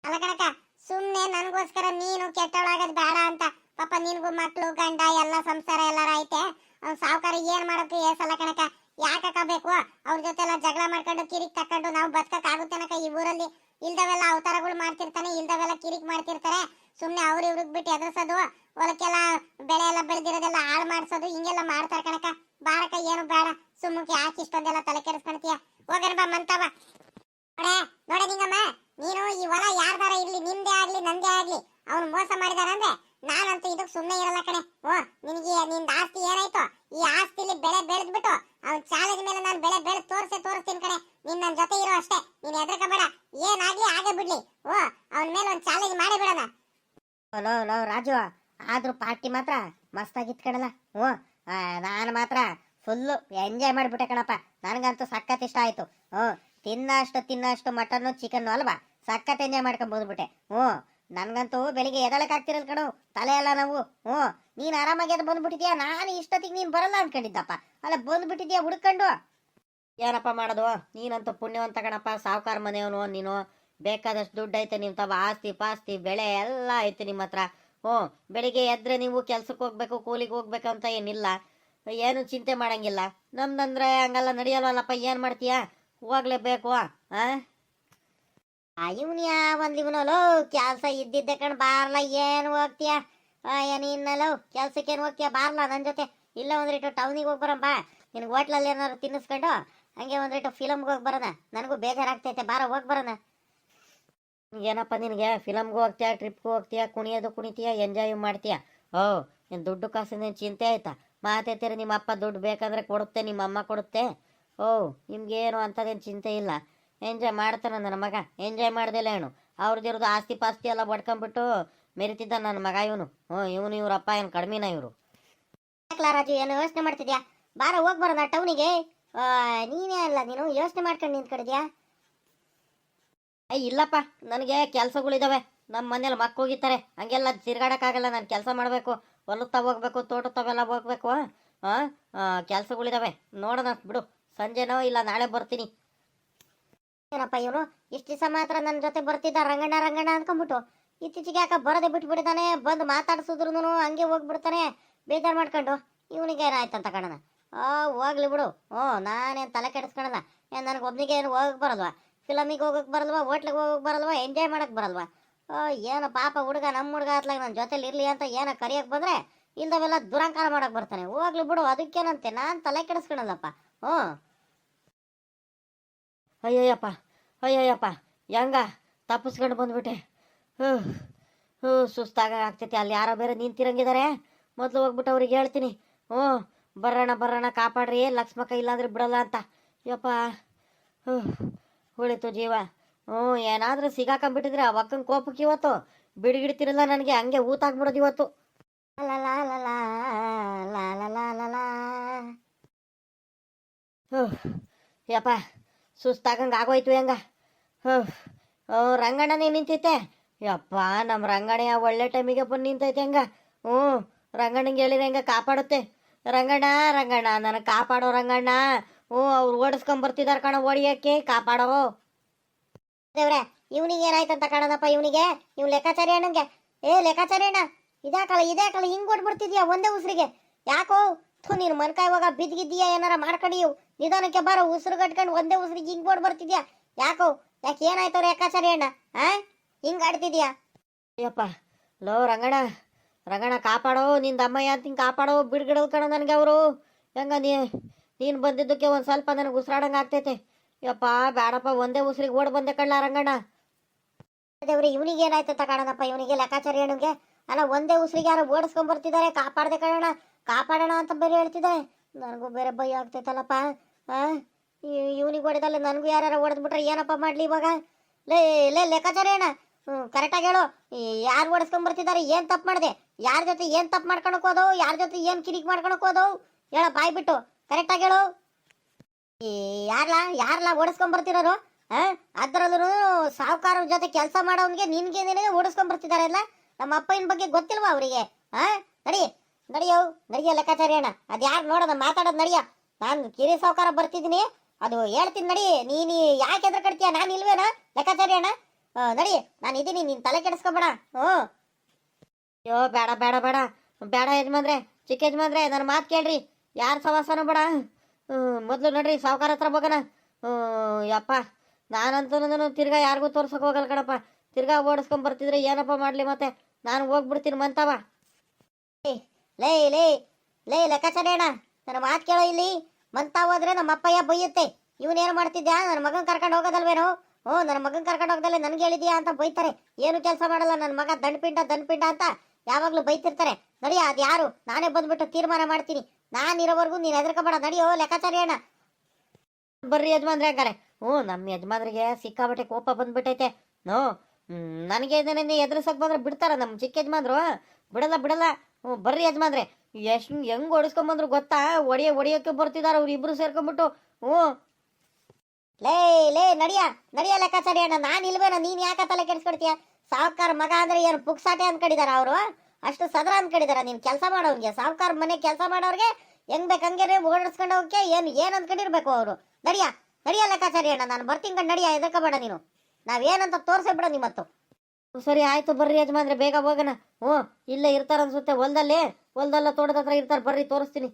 ಅಲ್ಲ ಕಣಕ, ಸುಮ್ನೆ ನನ್ಗೋಸ್ಕರ ನೀನು ಕೆಟ್ಟವಳಾಗದ್ ಬೇಡ ಅಂತ. ಪಾಪ ನಿನ್ಗೂ ಮಕ್ಳು ಗಂಡ ಎಲ್ಲ ಸಂಸಾರ ಎಲ್ಲಾರ ಐತೆ. ಅವ್ನ್ ಸಾವುಕಾರ ಏನ್ ಮಾಡೋಕೆ ಏಸಲ್ಲ ಕಣಕ. ಯಾಕಕ್ಕ ಬೇಕು ಅವ್ರ ಜೊತೆ ಎಲ್ಲ ಜಗಳ ಮಾಡ್ಕೊಂಡು ಕಿರಿಕ್ ತಕೊಂಡು ನಾವು ಬದುಕಕ್ ಆಗುತ್ತೇನಕ ಈ ಊರಲ್ಲಿ? ಇಲ್ದವೆಲ್ಲ ಅವತಾರಗಳು ಮಾಡ್ತಿರ್ತಾನೆ, ಇಲ್ದವೆಲ್ಲ ಕಿರಿಕ್ ಮಾಡ್ತಿರ್ತಾರೆ. ಸುಮ್ನೆ ಅವ್ರು ಇವ್ರಿಗೆ ಬಿಟ್ಟು ಎದುರಿಸೋದು, ಹೊಲಕ್ಕೆಲ್ಲ ಬೆಳೆ ಎಲ್ಲ ಬೆಳೆದಿರೋದೆಲ್ಲ ಹಾಳು ಮಾಡ್ಸೋದು, ಹಿಂಗೆಲ್ಲ ಮಾಡ್ತಾರ ಕಣಕ. ಬಾರಕ, ಏನು ಬೇಡ, ಸುಮ್ಮಕ್ಕೆ ಯಾಕೆ ಇಷ್ಟೊಂದೆಲ್ಲ ತಲೆ ಕೆಡಿಸ್ಕೊಳ್ತೀಯ? ಹೋಗಣ ಬಾ ಮಂತವ. ನೋಡ ನಿಂಗಮ್ಮ, ನೀನು ಈ ಹೊಲ ಯಾರ್ದಾರ ಇರ್ಲಿ, ನಿಮ್ದೇ ಆಗ್ಲಿ ನಂದೇ ಆಗ್ಲಿ, ಅವ್ನು ಮೋಸ ಮಾಡಿದಾರಂದ್ರೆ ನಾನಂತೂ ಇದಕ್ ಸುಮ್ನೆ ಇರಲ್ಲ ಕಣೆ. ನಿನಗೆ ನಿಂದ ಆಸ್ತಿ ಏನಾಯ್ತು, ಈ ಆಸ್ತಿಲಿ ಬೆಳೆ ಬೆಳೆದ್ಬಿಟ್ಟು ಅವ್ನ್ ಚಾಲೆಂಜ್ ಮೇಲೆ ನಾನು ಬೆಳೆ ತೋರಿಸ್ತೀನಿ ಕಣೆ. ನೀನ್ ನನ್ ಜೊತೆ ಇರೋ ಅಷ್ಟೇ, ನೀನ್ ಹೆದರ್ಕೋಬೇಡ. ಏನಾಗ್ಲಿ ಆಗೇ ಬಿಡ್ಲಿ, ಅವನ ಮೇಲೆ ಒಂದ್ ಚಾಲೆಂಜ್ ಮಾಡಿ ಬಿಡೋಣ. ಲೋ ರಾಜು, ಆದ್ರೂ ಪಾರ್ಟಿ ಮಾತ್ರ ಮಸ್ತಾಗಿತ್ತು ಕಣಲ್ಲ. ನಾನು ಮಾತ್ರ ಫುಲ್ಲು ಎಂಜಾಯ್ ಮಾಡಿಬಿಟ್ಟೆ ಕಣಪ್ಪ. ನನಗಂತೂ ಸಖತ್ ಇಷ್ಟ ಆಯ್ತು. ತಿನ್ನಷ್ಟು ಮಟನ್ನು ಚಿಕನ್ನು ಅಲ್ವಾ, ಸಖತ್ ಎಂಜಾಯ್ ಮಾಡ್ಕೊಂಡ್ ಬಂದ್ಬಿಟ್ಟೆ. ನನ್ಗಂತೂ ಬೆಳಿಗ್ಗೆ ಎದಳಕ್ ಆಗ್ತಿರಲ್ ಕಣು, ತಲೆ ಎಲ್ಲ ನಾವು. ನೀನ್ ಆರಾಮಾಗಿ ಅದು ಬಂದ್ಬಿಟ್ಟಿದ್ಯಾ. ನಾನು ಇಷ್ಟೊತ್ತಿಗೆ ನೀನ್ ಬರಲ್ಲ ಅನ್ಕೊಂಡಿದ್ದಪ್ಪ, ಅಲ್ಲ ಬಂದ್ಬಿಟ್ಟಿದ್ಯಾ ಹುಡ್ಕೊಂಡು. ಏನಪ್ಪ ಮಾಡೋದು, ನೀನಂತೂ ಪುಣ್ಯವಂತ ಕಣಪ್ಪ, ಸಾವುಕಾರ ಮನೆಯವನು ನೀನು. ಬೇಕಾದಷ್ಟು ದುಡ್ಡು ಐತೆ ನಿಮ್ ತವ, ಆಸ್ತಿ ಪಾಸ್ತಿ ಬೆಳೆ ಎಲ್ಲ ಐತೆ ನಿಮ್ಮ ಹತ್ರ. ಬೆಳಿಗ್ಗೆ ಎದ್ರೆ ನೀವು ಕೆಲ್ಸಕ್ಕೆ ಹೋಗ್ಬೇಕು, ಕೂಲಿಗೆ ಹೋಗ್ಬೇಕು ಅಂತ ಏನಿಲ್ಲ, ಏನು ಚಿಂತೆ ಮಾಡಂಗಿಲ್ಲ. ನಮ್ದಂದ್ರೆ ಹಂಗೆಲ್ಲ ನಡೆಯಲ್ವಲ್ಲಪ್ಪ, ಏನ್ ಮಾಡ್ತೀಯಾ? ಹೋಗ್ಲೇಬೇಕು. ಇವನ್ಯಾ ಒಂದ್ ಇವನಲ್ಲೋ ಕೆಲ್ಸ ಇದ್ದಿದ್ದೆ ಕಣ್, ಬಾರ್ಲ ಏನು ಹೋಗ್ತೀಯ? ನೀನಲ್ಲೋ ಕೆಲ್ಸಕ್ಕೇನು ಹೋಗ್ತೀಯ? ಬಾರ್ಲ ನನ್ ಜೊತೆ. ಇಲ್ಲ ಒಂದ್ರಿಟ್ಟು ಟೌನಿಗೆ ಹೋಗಿ ಬರೋಣ ಬಾ. ನಿನ್ಗೆ ಹೋಟ್ಲಲ್ಲಿ ಏನಾದ್ರು ತಿನ್ನಿಸ್ಕೊಂಡು ಹಂಗೆ ಒಂದ್ರಿಟ್ಟು ಫಿಲಮ್ಗೆ ಹೋಗಿ ಬರೋಣ. ನನಗೂ ಬೇಜಾರಾಗ್ತೈತೆ, ಬಾರ ಹೋಗಿ ಬರೋಣ. ಏನಪ್ಪ ನಿನಗೆ? ಫಿಲಮ್ಗೆ ಹೋಗ್ತೀಯ, ಟ್ರಿಪ್ಗೆ ಹೋಗ್ತೀಯ, ಕುಣಿತೀಯ, ಎಂಜಾಯ್ ಮಾಡ್ತೀಯ. ನೀನು ದುಡ್ಡು ಕಾಸಿನ ಚಿಂತೆ ಆಯ್ತಾ? ಮಾತೈತೀರಿ, ನಿಮ್ಮ ಅಪ್ಪ ದುಡ್ಡು ಬೇಕಂದ್ರೆ ಕೊಡುತ್ತೆ, ನಿಮ್ಮ ಅಮ್ಮ ಕೊಡುತ್ತೆ. ನಿಮ್ಗೇನು ಅಂಥದ್ದೇನು ಚಿಂತೆ ಇಲ್ಲ. ಎಂಜಾಯ್ ಮಾಡ್ತಾನೆ ನನ್ನ ಮಗ, ಎಂಜಾಯ್ ಮಾಡ್ದಿಲ್ಲ ಏನು? ಅವ್ರದ್ದಿರೋದು ಆಸ್ತಿ ಪಾಸ್ತಿ ಎಲ್ಲ ಬಡ್ಕೊಂಡ್ಬಿಟ್ಟು ಮೆರಿತಿದ್ದ ನನ್ನ ಮಗ ಇವನು. ಇವ್ರಪ್ಪ ಏನು ಕಡಿಮೆನ ಇವರು? ರಾಜು, ಏನು ಯೋಚನೆ ಮಾಡ್ತಿದ್ಯಾ? ಬಾರ ಹೋಗಿ ಬರೋಣ ಟೌನಿಗೆ. ನೀನೇ ಅಲ್ಲ, ನೀನು ಯೋಚನೆ ಮಾಡ್ಕೊಂಡು ನಿಂತ್ಕೊಂಡಿದ್ಯಾ? ಇಲ್ಲಪ್ಪ, ನನಗೆ ಕೆಲಸಗಳಿದಾವೆ. ನಮ್ಮ ಮನೇಲಿ ಮಕ್ಕಳಿಗಿರ್ತಾರೆ, ಹಂಗೆಲ್ಲ ತಿರ್ಗಾಡಕ್ಕಾಗಲ್ಲ. ನಾನು ಕೆಲಸ ಮಾಡಬೇಕು, ಹೊಲಕ್ಕೆ ಹೋಗ್ಬೇಕು, ತೋಟದವೆಲ್ಲ ಹೋಗ್ಬೇಕು. ಕೆಲಸಗಳಿದಾವೆ, ನೋಡೋಣ ಬಿಡು. ಸಂಜೆನೋ ಇಲ್ಲ ನಾಳೆ ಬರ್ತೀನಿ. ಏನಪ್ಪ ಇವನು ಇಷ್ಟು ದಿವಸ ಮಾತ್ರ ನನ್ನ ಜೊತೆ ಬರ್ತಿದ್ದ, ರಂಗಣ್ಣ ಅನ್ಕೊಂಡ್ಬಿಟ್ಟು ಇತ್ತೀಚೆಗೆ ಯಾಕೆ ಬರೋದೆ ಬಿಟ್ಬಿಡ್ತಾನೆ. ಬಂದು ಮಾತಾಡ್ಸಿದ್ರು ಹಂಗೆ ಹೋಗ್ಬಿಡ್ತಾನೆ, ಬೇಜಾರು ಮಾಡ್ಕೊಂಡು. ಇವನಿಗೆ ಏನಾಯ್ತಂತ ಕಣನ? ಹೋಗ್ಲಿ ಬಿಡು. ನಾನೇನು ತಲೆ ಕೆಡಿಸ್ಕೊಳಲ್ಲ. ನನಗೆ ಒಬ್ನಿಗೆ ಏನು ಹೋಗಕ್ಕೆ ಬರಲ್ವಾ? ಫಿಲಮಿಗೆ ಹೋಗಕ್ಕೆ ಬರಲ್ವಾ? ಹೋಟ್ಲಿಗೆ ಹೋಗಕ್ಕೆ ಬರಲ್ವಾ? ಎಂಜಾಯ್ ಮಾಡಕ್ಕೆ ಬರಲ್ವಾ? ಏನೋ ಪಾಪ ಹುಡುಗ, ನಮ್ಮ ಹುಡುಗ ಅತ್ಲಾಗ ನನ್ನ ಜೊತೆಲಿ ಇರಲಿ ಅಂತ ಏನೋ ಕರಿಯಕ್ಕೆ ಬಂದರೆ ಇಲ್ದವೆಲ್ಲ ದುರಂಕಾರ ಮಾಡಕ್ಕೆ ಬರ್ತಾನೆ. ಹೋಗ್ಲಿ ಬಿಡು, ಅದಕ್ಕೇನಂತೆ ನಾನು ತಲೆ ಕೆಡಿಸ್ಕೊಳಲ್ಲಪ್ಪ. ಅಯ್ಯಯ್ಯಪ್ಪ ಹೆಂಗ ತಪ್ಪಿಸ್ಕೊಂಡು ಬಂದ್ಬಿಟ್ಟೆ. ಸುಸ್ತಾಗ ಆಗ್ತೈತಿ. ಅಲ್ಲಿ ಯಾರೋ ಬೇರೆ ನಿಂತಿರಂಗಿದ್ದಾರೆ. ಮೊದಲು ಹೋಗ್ಬಿಟ್ಟು ಅವ್ರಿಗೆ ಹೇಳ್ತೀನಿ, ಬರೋಣ ಕಾಪಾಡ್ರಿ ಲಕ್ಷ್ಮಕ್ಕ, ಇಲ್ಲಾಂದ್ರೆ ಬಿಡಲ್ಲ ಅಂತ. ಯಪ್ಪ ಉಳಿತು ಜೀವ. ಏನಾದ್ರೂ ಸಿಗಾಕೊಂಡ್ಬಿಟ್ಟಿದ್ರೆ ಆ ಒಕ್ಕನ ಕೋಪಕ್ಕೆ ಇವತ್ತು ಬಿಡಿಗಿಡ್ತಿರಲ್ಲ ನನಗೆ. ಹಂಗೆ ಊತಾಗ್ಬಿಡೋದು ಇವತ್ತು. ಯಪ್ಪ ಸುಸ್ತಾಗಂಗೆ ಆಗೋಯ್ತು ಹೆಂಗ. ರಂಗಣ್ಣನೇ ನಿಂತೈತೆ. ಯಪ್ಪ ನಮ್ಮ ರಂಗಣ್ಣ ಒಳ್ಳೆ ಟೈಮಿಗೆ ಬಂದು ನಿಂತೈತೆ ಹೆಂಗ. ರಂಗಣ್ಣಂಗೆ ಹೇಳಿದ್ರೆ ಹೆಂಗ ಕಾಪಾಡುತ್ತೆ. ರಂಗಣ್ಣ ನನಗೆ ಕಾಪಾಡೋ ರಂಗಣ್ಣ. ಅವ್ರು ಓಡಿಸ್ಕೊಂಬರ್ತಿದಾರ ಕಣ, ಓಡಿಯಕ್ಕೆ ಕಾಪಾಡೋ ದೇವ್ರೆ. ಇವನಿಗೆ ಏನಾಯ್ತಂತ ಕಾಣದಪ್ಪ ಇವನಿಗೆ. ಇವ್ ಲೆಕ್ಕಾಚಾರಿ ಅಣ್ಣಂಗೆ. ಲೆಕ್ಕಾಚಾರಿ ಅಣ್ಣ, ಇದ್ಯಾಕಲ್ಲ ಹಿಂಗ್ ಕೊಟ್ಬಿಡ್ತಿದ್ಯಾ ಒಂದೇ ಉಸಿರಿಗೆ? ಯಾಕೋ ನೀನು ಮನ್ಕಾಯಿ ಹೋಗ ಬಿದ್ದಿದ್ಯಾ? ಏನಾರ ಮಾಡ್ಕೊಂಡು ನಿಧಾನಕ್ಕೆ ಬಾರೋ, ಉಸಿರು ಕಟ್ಕೊಂಡು ಒಂದೇ ಉಸಿರಿಗೆ ಹಿಂಗ್ ಕೊಡ್ ಬರ್ತಿದ್ಯಾ? ಯಾಕೆ ಏನಾಯ್ತವ್ರ ಲೆಕ್ಕಾಚಾರಿ ಅಣ್ಣ? ಹಿಂಗ್ ಆಡ್ತಿದ್ಯಾ? ಅಯ್ಯಪ್ಪ, ಲೋ ರಂಗಣ, ರಂಗಣ ಕಾಪಾಡೋ, ನಿಂದ ಅಮ್ಮಯ್ಯ ಅಂತ ಹಿಂಗೆ ಕಾಪಾಡೋ, ಬಿಡ್ಗಿಡಲ್ ಕಣ ನನಗೆ ಅವರು. ಹೆಂಗ ನೀನು ಬಂದಿದ್ದಕ್ಕೆ ಒಂದು ಸ್ವಲ್ಪ ನನಗೆ ಉಸಿರಾಡಂಗೆ ಆಗ್ತೈತೆ. ಯಪ್ಪ ಬೇಡಪ್ಪ, ಒಂದೇ ಉಸಿರಿಗೆ ಓಡ್ ಬಂದೆ ಕಳ್ಳ ರಂಗಣ್ಣ. ದೇವ್ರಿ, ಇವನಿಗೆ ಏನಾಯ್ತು ಕಾಣನಪ್ಪ, ಇವನಿಗೆ ಲೆಕ್ಕಾಚಾರ ಹೇಳುಗೆ. ಅಲ್ಲ, ಒಂದೇ ಉಸಿರಿಗೆ ಯಾರೋ ಓಡಿಸ್ಕೊಂಡ್ಬರ್ತಿದ್ದಾರೆ, ಕಾಪಾಡದೆ ಕಣ, ಕಾಪಾಡೋಣ ಅಂತ ಬೇರೆ ಹೇಳ್ತಿದ್ದಾರೆ. ನನಗೂ ಬೇರೆ ಭಯ ಆಗ್ತೈತಲ್ಲಪ್ಪ. ಇವನಿಗೆ ಹೊಡೆದಲ್ಲ ನನಗೂ ಯಾರು ಹೊಡೆದ್ಬಿಟ್ರೆ ಏನಪ್ಪ ಮಾಡಲಿ ಇವಾಗ? ಲೇ ಲೇ ಲೆಕ್ಕಾಚಾರ ಏನ? ಕರೆಕ್ಟಾಗಿ ಹೇಳು, ಯಾರು ಓಡಿಸ್ಕೊಂಡ್ಬರ್ತಿದ್ದಾರೆ, ಏನು ತಪ್ಪು ಮಾಡಿದೆ, ಯಾರ ಜೊತೆ ಏನು ತಪ್ಪು ಮಾಡ್ಕೊಳಕ್ ಹೋದವು, ಯಾರ ಜೊತೆ ಏನು ಕಿರಿಕ್ ಮಾಡ್ಕೊಳಕ್ ಹೋದವು, ಹೇಳ ಬಾಯ್ ಬಿಟ್ಟು ಕರೆಕ್ಟಾಗಿ ಹೇಳು. ಯಾರ್ಲಾ ಓಡಿಸ್ಕೊಂಡ್ಬರ್ತಿರೋರು? ಅದರಲ್ಲೂ ಸಾಹುಕಾರ ಜೊತೆ ಕೆಲಸ ಮಾಡೋನ್ಗೆ ನಿನ್ಗೆ ಓಡಿಸ್ಕೊಂಡ್ಬರ್ತಿದ್ದಾರೆ ಅಲ್ಲ? ನಮ್ಮ ಅಪ್ಪನ ಬಗ್ಗೆ ಗೊತ್ತಿಲ್ವಾ ಅವರಿಗೆ? ನಡಿಯೋ ಲೆಕ್ಕಾಚಾರಿ ಅಣ್ಣ, ಅದು ಯಾರು ನೋಡೋಣ ಮಾತಾಡೋದು ನಡಿಯ. ನಾನು ಕಿರಿ ಸಾಹುಕಾರ ಬರ್ತಿದ್ದೀನಿ, ಅದು ಹೇಳ್ತೀನಿ ನಡಿ. ನೀನು ಯಾಕೆ ಎದ್ರ ಕಡ್ತೀಯ, ನಾನು ಇಲ್ವೇನಾ ಲೆಕ್ಕಾಚಾರಿ ಅಣ್ಣ? ನಡಿ, ನಾನು ಇದ್ದೀನಿ, ನೀನು ತಲೆ ಕೆಡಿಸ್ಕೊಬೇಡ. ಅಯ್ಯೋ ಬೇಡ ಬೇಡ ಬೇಡ ಬೇಡ ಯಜಮಾನ್ರೆ, ಚಿಕ್ಕ ಯಜಮಾನ್ರೆ, ನನ್ನ ಮಾತು ಕೇಳ್ರಿ, ಯಾರು ಸವಾಸನೂ ಬೇಡ. ಮೊದಲು ನೋಡ್ರಿ ಸಾಹುಕಾರ ಹತ್ರ ಹೋಗೋಣ. ಯಪ್ಪ, ನಾನಂತೂ ತಿರ್ಗಾ ಯಾರಿಗೂ ತೋರ್ಸೋಕೆ ಹೋಗಲ್ಲ ಕಣಪ್ಪ. ತಿರ್ಗಾ ಓಡಿಸ್ಕೊಂಡ್ ಏನಪ್ಪ ಮಾಡಲಿ, ಮತ್ತೆ ನಾನು ಹೋಗ್ಬಿಡ್ತೀನಿ ಮಂತವ. ಲೇ ಲೇ ಲೇ ಲೆಕ್ಕಾಚಾರಿ ಅಣ್ಣ, ನನ್ನ ಮಾತು ಕೇಳೋ ಇಲ್ಲಿ. ಮಂತ ಹೋದ್ರೆ ನಮ್ಮ ಅಪ್ಪಯ್ಯ ಬೈಯುತ್ತೆ. ಇವನೇನು ಮಾಡ್ತಿದ್ಯಾ, ನನ್ನ ಮಗನ್ ಕರ್ಕೊಂಡು ಹೋಗೋದಲ್ವೇನೋ? ನನ್ನ ಮಗನ್ ಕರ್ಕೊಂಡು ಹೋಗದಲ್ಲೇ ನನ್ಗೆ ಹೇಳಿದ್ಯಾ ಅಂತ ಬೈತಾರೆ. ಏನು ಕೆಲಸ ಮಾಡಲ್ಲ ನನ್ನ ಮಗ, ದಂಡ್ಪಿಂಡ ಅಂತ ಯಾವಾಗ್ಲೂ ಬೈತಿರ್ತಾರೆ. ನಡಿಯ, ಅದು ಯಾರು ನಾನೇ ಬಂದ್ಬಿಟ್ಟು ತೀರ್ಮಾನ ಮಾಡ್ತೀನಿ. ನಾನಿರೋವರೆಗೂ ನೀನು ಹೆದರ್ಕೋಬೇಡ. ನಡಿಯೋ ಲೆಕ್ಕಾಚಾರಿ ಅಣ್ಣ. ಬರ್ರಿ ಯಜಮಾನ್ರೆ ಹಂಗಾರೆ. ನಮ್ಮ ಯಜಮಾನ್ರಿಗೆ ಸಿಕ್ಕಾಬಟ್ಟೆ ಕೋಪ ಬಂದ್ಬಿಟ್ಟೈತೆ. ನನಗೆ ಇದನ್ನೇ ಎದುರಿಸಕ್ ಬಂದ್ರೆ ಬಿಡ್ತಾರ ನಮ್ಮ ಚಿಕ್ಕ ಯಜಮಾನ್ರು? ಬಿಡಲ್ಲ. ಬರ್ರಿ ಯಜಮಾನ್ರೆ, ಎಷ್ಟು ಹೆಂಗ್ ಓಡಿಸ್ಕೊಂಬಂದ್ರು ಗೊತ್ತಾ? ಒಡೆಯೋಕೆ ಬರ್ತಿದಾರ ಅವ್ರು ಇಬ್ರು ಸೇರ್ಕೊಂಡ್ಬಿಟ್ಟು. ಲೇ ನಡಿಯ ಲೆಕ್ಕಾಚಾರಿ ಅಣ್ಣ, ನಾನು ಇಲ್ವೇನ? ನೀನ್ ಯಾಕ ತಲೆ ಕೆಡಿಸ್ಕೊಡ್ತೀಯ? ಸಾಹುಕಾರ ಮಗ ಅಂದ್ರೆ ಏನು ಪುಕ್ಸಾಟೆ ಅನ್ಕಡಿದಾರ ಅವರು? ಅಷ್ಟು ಸದರ ಅನ್ಕಡಿದಾರ? ನೀನ್ ಕೆಲಸ ಮಾಡೋರ್ಗೆ, ಸಾಹುಕಾರ ಮನೆ ಕೆಲಸ ಮಾಡೋರ್ಗೆ ಹೆಂಗ್ ಬೇಕಂಗೆ ಓಡಿಸ್ಕೊಂಡು ಹೋಗಕ್ಕೆ ಏನ್ ಅನ್ಕೊಂಡಿರ್ಬೇಕು ಅವರು? ನಡಿಯ ಲೆಕ್ಕಾಚಾರಿ ಅಣ್ಣ, ನಾನು ಬರ್ತೀನಿ ಕಣ್. ನಡಿಯ, ಎದಕ್ಕಬೇಡ ನೀನು. ನಾವೇನಂತ ತೋರ್ಸೇ ಬಿಡ ನಿಮ್ಮತ್ತು. ಸರಿ ಆಯ್ತು, ಬರ್ರಿ ಯಜಮಾನ್ರೆ, ಬೇಗ ಹೋಗೋಣ. ಇಲ್ಲೇ ಇರ್ತಾರ ಅನ್ಸುತ್ತೆ, ಹೊಲ್ದಲ್ಲ ತೋಟದ ಹತ್ರ ಇರ್ತಾರೆ. ಬರ್ರಿ ತೋರಿಸ್ತೀನಿ.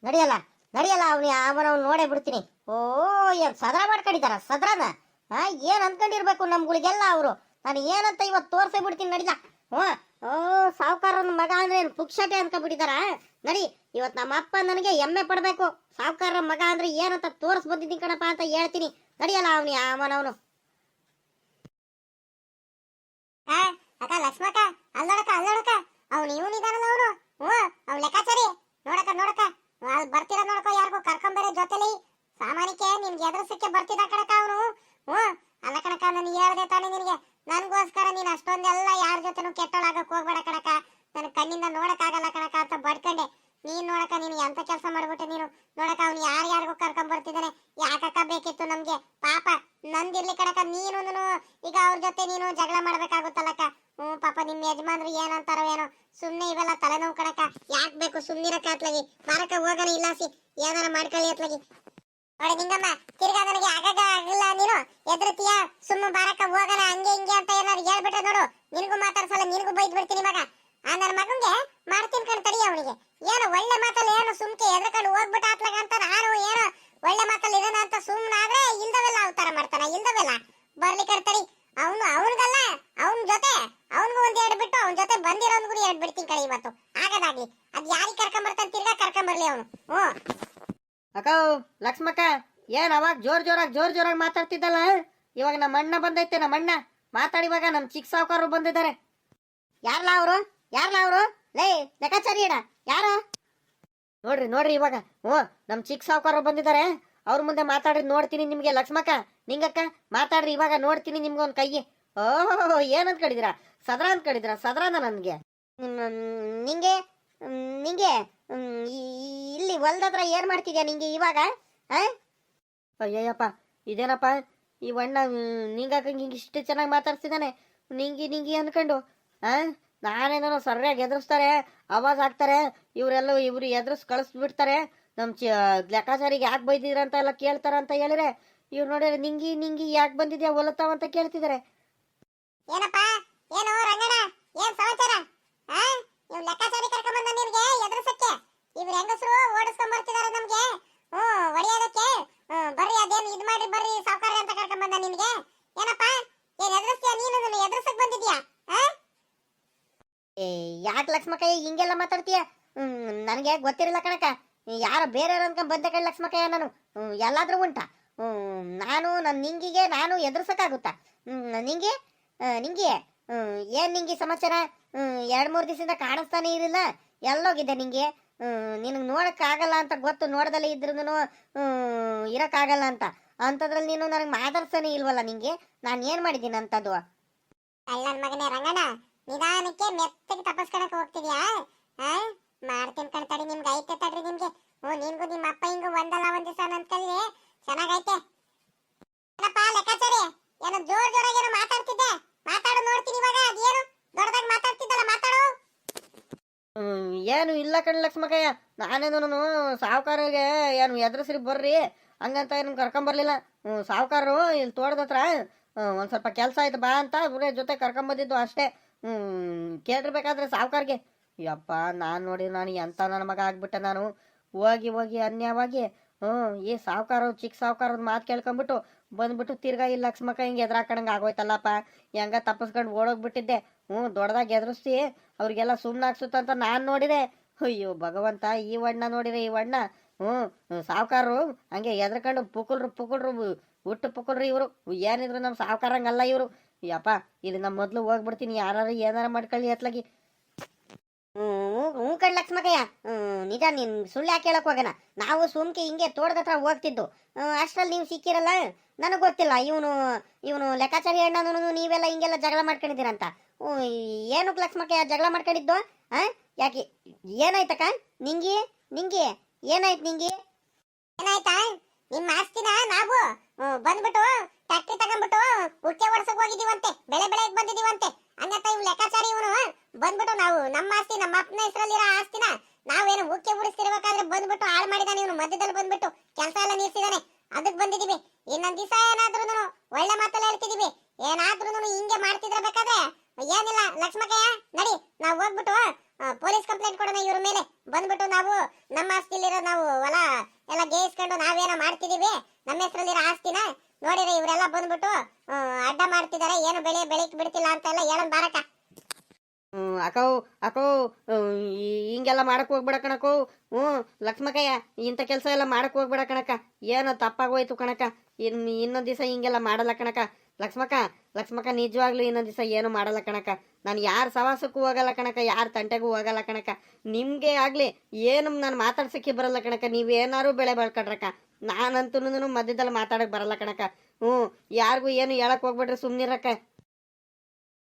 ನಡಿಯಲ್ಲ ಅವನವ್ನು ನೋಡೇ ಬಿಡ್ತೀನಿ. ಏನ್ ಸದರ ಮಾಡ್ಕೊಂಡಿದಾರ? ಸದ್ರನ ಏನ್ ಅನ್ಕೊಂಡಿರ್ಬೇಕು ನಮ್ಗಳಿಗೆಲ್ಲ ಅವರು. ನಾನು ಏನಂತ ಇವತ್ತು ತೋರ್ಸೇ ಬಿಡ್ತೀನಿ. ನಡಿದ. ಸಾಹುಕಾರನ ಮಗ ಅಂದ್ರೆ ಏನು ಪುಕ್ಷಟೆ ಅನ್ಕೊಂಡ್ಬಿಟ್ಟಿದಾರ? ನಡಿ, ಇವತ್ತು ನಮ್ಮ ಅಪ್ಪ ನನಗೆ ಹೆಮ್ಮೆ ಪಡ್ಬೇಕು. ಸಾಹುಕಾರ ಮಗ ಅಂದ್ರೆ ಏನಂತ ತೋರ್ಸ್ ಬಂದಿದ್ದೀನಿ ಕಣಪ್ಪ ಅಂತ ಹೇಳ್ತೀನಿ. ನಡಿಯಲ್ಲ ಅವನವನು. ಅಕ್ಕ ಲಕ್ಷ್ಮಕ್ಕ, ಅಲ್ಲೋಡಕ ಅವ್ನು ಇವನಿದಾನಲ್ಲ ಅವನು. ಅವ್ನು ಲೆಕ್ಕಾಚಾರಿ. ನೋಡಕ ಅಲ್ಲಿ ಬರ್ತಿರ ನೋಡ್ಕೊ, ಯಾರಿಗೂ ಕರ್ಕೊಂಬೇರೆ ಜೊತೆಲಿ. ಸಾಮಾನ್ಯಕ್ಕೆ ನಿನ್ಗೆ ಎದುರಿಸಕ್ಕೆ ಬರ್ತಿದ್ದ ಕಣಕ ಅವನು. ಅಲ್ಲ ಕಣಕ, ನಾನು ಹೇಳ್ದೆ ತಾನೆ ನಿನಗೆ, ನನ್ಗೋಸ್ಕರ ನೀನ್ ಅಷ್ಟೊಂದೆಲ್ಲ ಯಾರ ಜೊತೆನೂ ಕೆಟ್ಟೋಳಾಗಕ್ ಹೋಗ್ಬೇಡ ಕಣಕ. ನನ್ನ ಕಣ್ಣಿಂದ ನೋಡಕ್ ಆಗಲ್ಲ ಕಣಕ ಅಂತ ಬಡ್ಕಂಡೆ. ನೀನ್ ನೋಡಕ, ನೀನು ಎಂತ ಕೆಲಸ ಮಾಡ್ಬಿಟ್ಟೆ ನೀನು. ನೋಡಕ, ಅವ್ನು ಯಾರಿಗೂ ಕರ್ಕೊಂಡ್ ಬರ್ತಿದ್ದಾನೆ. ಯಾಕಕ್ಕ ಬೇಕಿತ್ತು ನಮ್ಗೆ? ಪಾಪ ನಂದಿರ್ಲಿ ಕಣಕ. ನೀನು ಈಗ ಅವ್ರ ಜೊತೆ ನೀನು ಜಗಳ ಮಾಡ್ಬೇಕಾಗುತ್ತಲ್ಲಕ್ಕ. ಪಾಪ ನಿಮ್ ಯಜಮಾನ್ರು ಏನಂತಾರೋ ಏನೋ. ಸುಮ್ನೆ ಇವೆಲ್ಲ ತಲೆನೋವು ಕಣಕ. ಯಾಕೆ ಬೇಕು ಸುಮ್ನಿರಕ ಅತ್ಲಾಗಿ. ಬಾರಕ ಹೋಗೋಣ, ಇಲ್ಲಾಸಿ ಏನಾರ ಮಾಡ್ಕೊಳ್ಳಿ ಅತ್ಲಾಗಿ. ನೋಡಿ ನಿಂಗಮ್ಮ, ತಿರ್ಗಾ ನನಗೆ ಆಗಾಗ ಆಗಿಲ್ಲ ನೀನು ಎದ್ರತೀಯ. ಸುಮ್ಮ ಬಾರಕ ಹೋಗೋಣ, ಹಂಗೆ ಹಿಂಗೆ ಅಂತ ಏನಾರು ಹೇಳ್ಬಿಟ್ರೆ ನೋಡು, ನಿನಗೂ ಮಾತಾಡ್ಸಲ್ಲ, ನಿನಗೂ ಬೈದ್ ಬಿಡ್ತೀನಿ ಮಗ. ನನ್ನ ಮಗಂಗೆ ಮಾಡ್ತೀನಿ ಕಣ್ ತಡಿ. ಅವನಿಗೆ ಏನೋ ಒಳ್ಳೆ ಮಾತಲ್ಲ, ಏನೋ ಸುಮ್ಕೆ ಎದ್ರಕೊಂಡು ಹೋಗ್ಬಿಟ್ಟ ಅತ್ಲಾಗ ಅಂತ ನಾನು ಏನೋ ಒಳ್ಳೆ ಮಾತಲ್ಲಿ ಇರೋಣ ಅಂತ ಸುಮ್ಮನಾದ್ರೆ ಇಲ್ದವೆಲ್ಲ ಅವತಾರ ಮಾಡ್ತಾನ. ಇಲ್ದವೆಲ್ಲ ಬರ್ಲಿ ಕಣ್ ತಡಿ. ಅವನಿಗಲ್ಲ, ಅವನ ಜೊತೆ ಅವನಿಗೂ ಒಂದ್ ಎರಡು ಬಿಟ್ಟು ಅವನ ಜೊತೆ ಬಂದಿರೋನ್ಗೂ ಎರಡು ಬಿಡ್ತೀನಿ ಕಣಿ ಇವತ್ತು. ಆಗದಾಗ್ಲಿ, ಅದ್ ಯಾರಿಗೆ ಕರ್ಕೊಂಬರ್ತಾನೆ ತಿರ್ಗಾ ಕರ್ಕೊಂಬರ್ಲಿ ಅವನು. ಅಕ್ಕ ಲಕ್ಷ್ಮಕ್ಕ, ಏನ್ ಅವಾಗ ಜೋರಾಗಿ ಮಾತಾಡ್ತಿದ್ದಲ್ಲ, ಇವಾಗ ನಮ್ಮ ಅಣ್ಣ ಬಂದೈತೆ. ನಮ್ಮ ಅಣ್ಣ ಮಾತಾಡಿವಾಗ ನಮ್ಮ ಚಿಕ್ಕ ಸಾಹುಕಾರರು ಬಂದಿದ್ದಾರೆ. ಯಾರಲ್ಲ ಅವರು? ಲೇ ಲೆಕ್ಕಾಚಾರಿ ಅಣ್ಣ, ಯಾರು? ನೋಡ್ರಿ ಇವಾಗ ನಮ್ಮ ಚಿಕ್ಕ ಸಾಹುಕಾರರು ಬಂದಿದ್ದಾರೆ. ಅವ್ರ ಮುಂದೆ ಮಾತಾಡ್ರಿ, ನೋಡ್ತೀನಿ ನಿಮ್ಗೆ. ಲಕ್ಷ್ಮಕ್ಕ, ನಿಂಗಕ್ಕ ಮಾತಾಡ್ರಿ ಇವಾಗ, ನೋಡ್ತೀನಿ ನಿಮ್ಗೆ ಒಂದು ಕೈ. ಏನ್ ಅನ್ಕೊಂಡಿದ್ದೀರಾ? ಸದರ ಅನ್ಕೊಂಡಿದ್ದೀರಾ? ಸದರನ ನನಗೆ ನಿಂಗೆ ಇಲ್ಲಿ ಹೊಲ್ದತ್ರ ಏನ್ ಮಾಡ್ತಿದ್ಯಾ ನಿಂಗೆ ಇವಾಗ? ಅಯ್ಯಯ್ಯಪ್ಪ, ಇದೇನಪ್ಪ ಈ ಅಣ್ಣ ನಿಂಗಾಕ ಹಿಂಗೆ ಇಷ್ಟು ಚೆನ್ನಾಗಿ ಮಾತಾಡ್ತಿದ್ದಾನೆ. ನಿಂಗಿ ಅನ್ಕೊಂಡು ನಾನೇನೋ ಸರಿಯಾಗಿ ಎದುರಿಸ್ತಾರೆ, ಆವಾಜ್ ಹಾಕ್ತಾರೆ. ಇವ್ರು ಎದುರಿಸ್ ಕಳಿಸ್ಬಿಡ್ತಾರೆ. ನಮ್ಮ ಲೆಕ್ಕಾಚಾರಿಗೆ ಯಾಕೆ ಬೈದಿದ್ರ ಅಂತ ಎಲ್ಲ ಕೇಳ್ತಾರ ಅಂತ ಹೇಳಿದ್ರೆ, ಇವ್ರು ನೋಡಿದ್ರೆ ನಿಂಗಿ ಯಾಕೆ ಬಂದಿದ್ಯಾ ಹೊಲತಾವ ಅಂತ ಕೇಳ್ತಿದ್ದಾರೆ. ಏನಪ್ಪ, ಏನು ರಂಗಣ್ಣ, ಏನ್ ಸಮಾಚಾರ? ಇವ್ ಲೆಕ್ಕಾಚಾರಿ ಕರ್ಕೊಂಡ್ ಬಂದ ನಿಮ್ಗೆ ಎದುರಿಸಕ್ಕೆ. ಇವ್ರು ಹೆಂಗಸರು ಓಡಿಸ್ಕೊಂಡ್ ಬರ್ತಿದಾರೆ ನಮ್ಗೆ ಹೊಡಿಯೋದಕ್ಕೆ. ಬರ್ರಿ, ಅದೇನು ಇದ್ ಮಾಡಿ ಬರ್ರಿ ಸಾವುಕಾರ ಅಂತ ಕರ್ಕೊಂಡ್ ಬಂದ ನಿಮ್ಗೆ. ಏನಪ್ಪ, ಏನ್ ಎದುರಿಸ್ತೀಯ ನೀನು? ಎದುರಿಸಕ್ ಮಾಡ್ತೀಯ ಆ? ಏ ಯಾಕೆ ಲಕ್ಷ್ಮಕ್ಕಯ್ಯ ಹಿಂಗೆಲ್ಲ ಮಾತಾಡ್ತೀಯ? ನನಗೆ ಗೊತ್ತಿರಲ್ಲ ಕಣಕ. ಯಾರ ಬೇರೆಯವ್ರು ಅನ್ಕೊಂಡ್ ಬಂದೆ ಕಣ್ ಲಕ್ಷ್ಮಕ್ಕಯ್ಯ ನಾನು. ಎಲ್ಲಾದ್ರೂ ಉಂಟಾ? ನಾನು ನನ್ನ ನಿಂಗಿಗೆ ನಾನು ಎದುರ್ಸಕ್ಕಾಗುತ್ತಾ? ನಿಂಗೆ ನಿಂಗೆ ಏನ್ ನಿಂಗೆ ಸಮಾಚಾರ? 2-3 ದಿವಸದಿಂದ ಕಾಣಿಸ್ತಾನೆ ಇರಲಿಲ್ಲ. ಎಲ್ಲೋಗಿದ್ದೆ ನಿಂಗೆ? ನಿನಗೆ ನೋಡಕ್ಕಾಗಲ್ಲ ಅಂತ ಗೊತ್ತು, ನೋಡ್ದಲ್ಲೇ ಇದ್ರೂ ಇರಕ್ಕಾಗಲ್ಲ ಅಂತ. ಅಂಥದ್ರಲ್ಲಿ ನೀನು ನನಗೆ ಮಾತಾಡ್ತಾನೆ ಇಲ್ವಲ್ಲ ನಿಂಗೆ. ನಾನು ಏನು ಮಾಡಿದ್ದೀನಿ ಅಂತದ್ದು? ಅಲ್ಲನ್ ಮಗನೇ ರಂಗಣ್ಣ, ನಿಧಾನಕ್ಕೆ ಮೆತ್ತಗೆ ತಪಸ್ಕಣಕ್ ಹೋಗ್ತಿದ್ಯಾ? ಆ ಮಾಡ್ತೀನಿ ಕಣ್ತಡಿ, ನಿಮ್ಗೆ ಐತೆ ತಡ್ರಿ ನಿಮ್ಗೆ. ನಿನ್ಗೂ ನಿಮ್ಮ ಅಪ್ಪ ಹಿಂಗೂ ಒಂದಲ್ಲ ಒಂದ್ ದಿವಸ ನನ್ ಕಲ್ಲಿ ಚೆನ್ನಾಗೈತೆ. ಏನಪ್ಪ ಲೆಕ್ಕಾಚಾರಿ, ಏನೋ ಜೋರಾಗಿ ಏನೋ ಮಾತಾಡ್ತಿದ್ದೆ, ಮಾತಾಡು ನೋಡ್ತೀನಿ ಇವಾಗ. ಅದೇನು ದೊಡ್ಡದಾಗಿ ಮಾತಾಡ್ತಿದ್ದಲ್ಲ, ಮಾತಾಡು. ಏನು ಇಲ್ಲ ಕಣ್ ಲಕ್ಷ್ಮಕ್ಕಯ್ಯ, ನಾನೇನು ಸಾವುಕಾರಿಗೆ ಏನು ಎದುರಿಸ್ರಿ ಬರ್ರಿ ಹಂಗಂತ ಏನು ಕರ್ಕೊಂಬರ್ಲಿಲ್ಲ. ಸಾವುಕಾರರು ಇಲ್ಲಿ ತೋಟದ ಹತ್ರ ಒಂದು ಸ್ವಲ್ಪ ಕೆಲಸ ಆಯ್ತು ಬಾ ಅಂತ ಇವ್ರೆ ಜೊತೆ ಕರ್ಕೊಂಬಂದಿದ್ದು ಅಷ್ಟೇ. ಕೇಳಿರ್ಬೇಕಾದ್ರೆ ಸಾವುಕಾರ್ಗೆ ಯಪ್ಪ ನಾನು ನೋಡಿ ನಾನು ಎಂಥ ನನ್ನ ಮಗ ಆಗ್ಬಿಟ್ಟೆ ನಾನು. ಹೋಗಿ ಹೋಗಿ ಅನ್ಯವಾಗಿ ಈ ಸಾವುಕಾರ ಚಿಕ್ಕ ಸಾವುಕಾರದ ಮಾತು ಕೇಳ್ಕೊಂಬಿಟ್ಟು ಬಂದ್ಬಿಟ್ಟು ತಿರ್ಗಾ ಈ ಲಕ್ಷ್ಮಕ್ಕ ಹಿಂಗೆ ಎದುರಾಕಂಗೆ ಆಗೋಯ್ತಲ್ಲಪ್ಪ. ಹೆಂಗ ತಪ್ಪಿಸ್ಕೊಂಡು ಓಡೋಗ್ಬಿಟ್ಟಿದ್ದೆ. ದೊಡ್ಡದಾಗಿ ಎದುರಿಸಿ ಅವ್ರಿಗೆಲ್ಲ ಸುಮ್ಮನಾಗ್ಸುತ್ತಂತ ನಾನು ನೋಡಿದೆ. ಅಯ್ಯೋ ಭಗವಂತ, ಈ ವಣ್ಣ ನೋಡಿದೆ ಈ ವಣ್ಣ. ಸಾವುಕಾರರು ಹಂಗೆ ಎದ್ರಕೊಂಡು ಪುಕುಳ್ರು ಹುಟ್ಟು ಪುಕುಳ್ರಿ ಇವರು. ಏನಿದ್ರು ನಮ್ಮ ಸಾವುಕಾರಂಗಲ್ಲ ಇವರು. ಯಪ್ಪ ಇಲ್ಲಿ ನಮ್ಮ ಮೊದಲು ಹೋಗ್ಬಿಡ್ತೀನಿ, ಯಾರು ಏನಾರ ಮಾಡ್ಕೊಳ್ಳಿ ಎತ್ಲಾಗಿ. ಹ್ಞೂ ಕಣ್ ಲಕ್ಷ್ಮಕ್ಕಯ್ಯ, ನಿಜ ನೀನು ಸುಳ್ಳು ಯಾಕೆ ಹೇಳಕ್ ಹೋಗೋಣ. ನಾವು ಸುಮ್ಕೆ ಹಿಂಗೆ ತೋಟದ ಹತ್ರ ಹೋಗ್ತಿದ್ದು, ಅಷ್ಟ್ರಲ್ಲಿ ನೀವು ಸಿಕ್ಕಿರಲ್ಲ. ನನಗೆ ಗೊತ್ತಿಲ್ಲ ಇವನು ಲೆಕ್ಕಾಚಾರಿ ಅಣ್ಣನೂ ನೀವೆಲ್ಲ ಹಿಂಗೆಲ್ಲ ಜಗಳ ಮಾಡ್ಕೊಂಡಿದ್ದೀರಂತ. ಏನಕ್ಕೆ ಲಕ್ಷ್ಮಕ್ಕಯ್ಯ ಜಗಳ ಮಾಡ್ಕೊಂಡಿದ್ದು? ಯಾಕೆ ಏನಾಯ್ತಕ್ಕ? ನಿಂಗೆ ಏನಾಯ್ತು? ನಿಂಗೆ ಏನಾಯ್ತಾ? ನಿಮ್ಮ ಆಸ್ತಿನ ನಾವು ಬಂದ್ಬಿಟ್ಟು ಟ್ಯಾಕ್ಟ್ರಿ ತಗೊಂಡ್ಬಿಟ್ಟು ಉಕ್ಕೆ ಹೊಡ್ಸಕ್ ಹೋಗಿದೀವಂತೆ, ಬೆಳೆಗ್ ಬಂದಿದೀವಂತೆ. ಹಂಗಂತ ಇವ್ ಲೆಕ್ಕಾಚಾರಿ ಇವನು ಬಂದ್ಬಿಟ್ಟು ನಾವು ನಮ್ಮ ಆಸ್ತಿ, ನಮ್ಮ ಅಪ್ಪನ ಹೆಸರಲ್ಲಿರೋ ಆಸ್ತಿನ ನಾವೇನು ಉಕ್ಕೆ ಉಡಿಸ್ತಿರ್ಬೇಕಾದ್ರೆ ಬಂದ್ಬಿಟ್ಟು ಹಾಳು ಮಾಡಿದಾನೆ ಇವನು. ಮಧ್ಯದಲ್ಲಿ ಬಂದ್ಬಿಟ್ಟು ಕೆಲಸ ಎಲ್ಲ ನಿಲ್ಸಿದಾನೆ, ಅದಕ್ಕೆ ಬಂದಿದೀವಿ. ಇನ್ನೊಂದ್ ದಿವಸ ಏನಾದ್ರೂ ಒಳ್ಳೆ ಮಾತಲ್ಲ ಹೇಳ್ತಿದೀವಿ. ಏನಾದ್ರೂ ಹಿಂಗೆ ಮಾಡ್ತಿದ್ರೆ ಬೇಕಾದ್ರೆ ಏನಿಲ್ಲ ಲಕ್ಷ್ಮಕ್ಕಯ್ಯ, ನಡಿ ನಾವು ಹೋಗ್ಬಿಟ್ಟು ಪೊಲೀಸ್ ಕಂಪ್ಲೇಂಟ್ ಕೊಡೋಣ ಇವ್ರ ಮೇಲೆ. ಬಂದ್ಬಿಟ್ಟು ನಾವು ನಮ್ಮ ಆಸ್ತಿಲಿರೋ ನಾವು ಹೊಲ ಎಲ್ಲ ಗೇಯಿಸ್ಕೊಂಡು ನಾವೇನೋ ಮಾಡ್ತಿದೀವಿ, ನಮ್ಮ ಹೆಸರಲ್ಲಿರೋ ಆಸ್ತಿನ ನೋಡಿದ್ರೆ ಇವರೆಲ್ಲ ಬಂದ್ಬಿಟ್ಟು ಅಡ್ಡ ಮಾಡ್ತಿದಾರೆ, ಏನು ಬೆಳೆಕ್ ಬಿಡ್ತಿಲ್ಲ ಅಂತ ಎಲ್ಲ ಹೇಳೋಣ ಬಾರಕ. ಅಕೋ ಹಿಂಗೆಲ್ಲ ಮಾಡಕ್ ಹೋಗ್ಬೇಡ ಕಣಕೋ. ಲಕ್ಷ್ಮಕ್ಕಯ್ಯ ಇಂಥ ಕೆಲಸ ಎಲ್ಲ ಮಾಡಕ್ ಹೋಗ್ಬೇಡ ಕಣಕ. ಏನೋ ತಪ್ಪಾಗೋಯ್ತು ಕಣಕ. ಇನ್ನೊಂದ್ ದಿವಸ ಹಿಂಗೆಲ್ಲ ಮಾಡಲ್ಲ ಕಣಕ. ಲಕ್ಷ್ಮಕ್ಕ ನಿಜವಾಗ್ಲೂ ಇನ್ನೊಂದ್ ದಿವಸ ಏನು ಮಾಡಲ್ಲ ಕಣಕ. ನಾನು ಯಾರ ಸವಾಸಕ್ಕೂ ಹೋಗಲ್ಲ ಕಣಕ, ಯಾರ ತಂಟೆಗೂ ಹೋಗಲ್ಲ ಕಣಕ. ನಿಮ್ಗೆ ಆಗ್ಲಿ ಏನು ನಾನು ಮಾತಾಡ್ಸಕ್ಕೆ ಬರಲ್ಲ ಕಣಕ. ನೀವೇನಾರು ಬೆಳೆ ಬೆಳ್ಕೊಂಡ್ರಕ, ನಾನಂತೂ ಮಧ್ಯದಲ್ಲಿ ಮಾತಾಡಕ್ ಬರಲ್ಲ ಕಣಕ. ಯಾರಿಗೂ ಏನು ಹೇಳಕ್ ಹೋಗ್ಬಿಟ್ರೆ ಸುಮ್ನಿರಕ್ಕ.